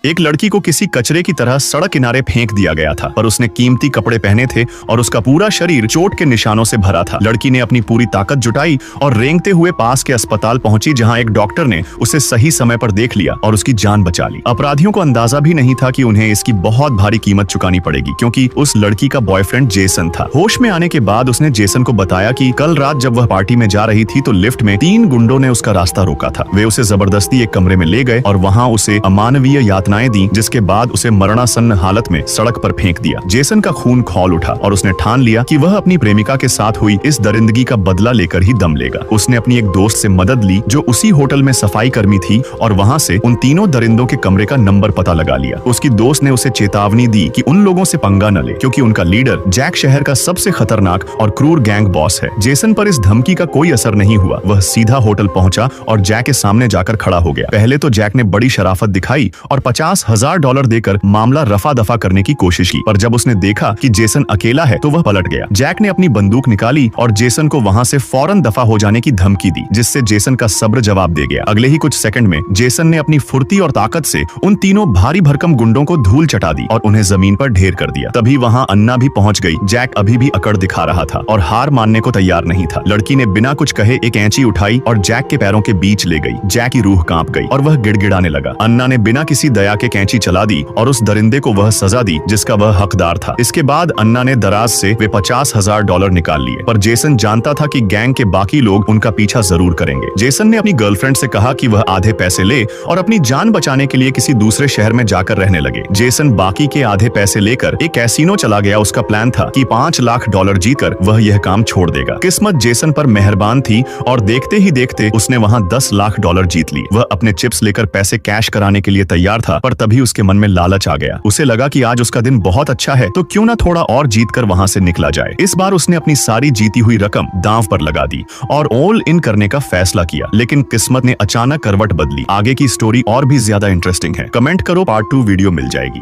एक लड़की को किसी कचरे की तरह सड़क किनारे फेंक दिया गया था, पर उसने कीमती कपड़े पहने थे और उसका पूरा शरीर चोट के निशानों से भरा था। लड़की ने अपनी पूरी ताकत जुटाई और रेंगते हुए पास के अस्पताल पहुंची, जहां एक डॉक्टर ने उसे सही समय पर देख लिया और उसकी जान बचा ली। अपराधियों को अंदाजा भी नहीं था कि उन्हें इसकी बहुत भारी कीमत चुकानी पड़ेगी, क्योंकि उस लड़की का बॉयफ्रेंड जेसन था। होश में आने के बाद उसने जेसन को बताया कि कल रात जब वह पार्टी में जा रही थी तो लिफ्ट में 3 गुंडों ने उसका रास्ता रोका था। वे उसे जबरदस्ती एक कमरे में ले गए और वहां उसे अमानवीय यातनाएं दी, जिसके बाद उसे मरणासन्न हालत में सड़क पर फेंक दिया। जेसन का खून खौल उठा और उसने ठान लिया कि वह अपनी प्रेमिका के साथ हुई इस दरिंदगी का बदला लेकर ही दम लेगा। उसने अपनी एक दोस्त से मदद ली जो उसी होटल में सफाई कर्मी थी और वहां से उन तीनों दरिंदों के कमरे का नंबर पता लगा लिया। उसकी दोस्त ने उसे चेतावनी दी कि उन लोगों से पंगा न ले, क्योंकि उनका लीडर जैक शहर का सबसे खतरनाक और क्रूर गैंग बॉस है। जेसन पर इस धमकी का कोई असर नहीं हुआ। वह सीधा होटल पहुंचा और जैक के सामने जाकर खड़ा हो गया। पहले तो जैक ने बड़ी शराफत दिखाई और $50,000 देकर मामला रफा दफा करने की कोशिश की, पर जब उसने देखा कि जेसन अकेला है तो वह पलट गया। जैक ने अपनी बंदूक निकाली और जेसन को वहां से फौरन दफा हो जाने की धमकी दी, जिससे जेसन का सब्र जवाब दे गया। अगले ही कुछ सेकंड में जेसन ने अपनी फुर्ती और ताकत से उन तीनों भारी भरकम गुंडों को धूल चटा दी और उन्हें जमीन पर ढेर कर दिया। तभी वहां अन्ना भी पहुंच गई। जैक अभी भी अकड़ दिखा रहा था और हार मानने को तैयार नहीं था। लड़की ने बिना कुछ कहे एक कैंची उठाई और जैक के पैरों के बीच ले गई। जैक की रूह कांप गई और वह गिड़गिड़ाने लगा। अन्ना ने बिना किसी दया के कैंची चला दी और उस दरिंदे को वह सजा दी जिसका वह हकदार था। इसके बाद अन्ना ने दराज से वे $50,000 निकाल लिए, पर जेसन जानता था कि गैंग के बाकी लोग उनका पीछा जरूर करेंगे। जेसन ने अपनी गर्लफ्रेंड से कहा कि वह आधे पैसे ले और अपनी जान बचाने के लिए किसी दूसरे शहर में जाकर रहने लगे। जेसन बाकी के आधे पैसे लेकर एक कैसीनो चला गया। उसका प्लान था कि $5 लाख जीतकर वह यह काम छोड़ देगा। किस्मत जेसन पर मेहरबान थी और देखते ही देखते उसने वहां $10 लाख जीत ली। वह अपने चिप्स लेकर पैसे कैश कराने के लिए तैयार था, पर तभी उसके मन में लालच आ गया। उसे लगा कि आज उसका दिन बहुत अच्छा है तो क्यों ना थोड़ा और जीतकर वहां से निकला जाए। इस बार उसने अपनी सारी जीती हुई रकम दांव पर लगा दी और ऑल इन करने का फैसला किया। लेकिन किस्मत ने अचानक करवट बदली। आगे की स्टोरी और भी ज्यादा इंटरेस्टिंग है। कमेंट करो, पार्ट 2 वीडियो मिल जाएगी।